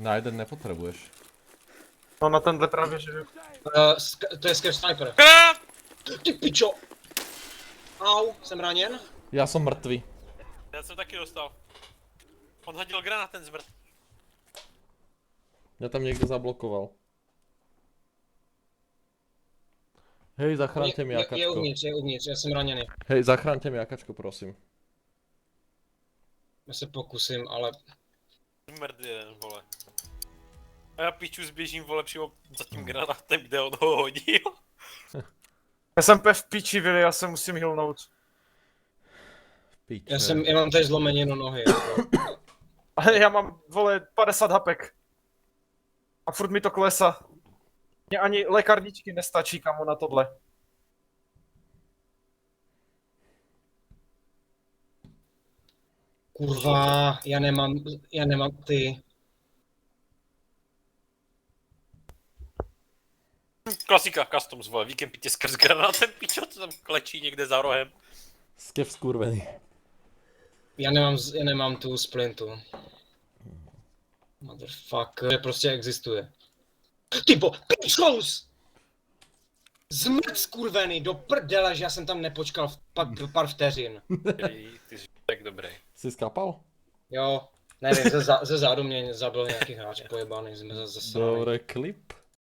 Na jeden nepotřebuješ. No na tenhle právě, že... To je Scare Sniper. Ty pičo! Au, jsem raněn. Já jsem mrtvý. Já jsem taky dostal. On hodil granát, ten zmrt. Mě tam někdo zablokoval. Hej, zachraňte mi Je jakačko. uvnitř, já jsem raněný. Hej, zachraňte mi jakačko, prosím. Já se pokusím, ale... Zmrt jeden, vole. A já piču zběžím, vole, přímo za tím granátem, kde on ho hodil. Já jsem v piči, Vili, já se musím healnout. Píč, Já mám tady zlomeninu nohy. Jako. Ale já mám, vole, 50 hapek. A furt mi to klesá. Mně ani lékárničky nestačí, kamo, na tohle. Kurva, já nemám ty. Klasika, customs, vole, víkend pitě skrz granátem, pičo, co tam klečí někde za rohem. Skev skurvený. Já nemám tu splintu. Motherfucker, prostě existuje. Typo, pičous! Zmrt skurvený, do prdele, že já jsem tam nepočkal pár vteřin. Ty jsi tak dobrý. Jsi skapal? Jo, nevím, ze zádu mě zabil nějaký hráč pojebaný, jsme zase. Dobrý klip.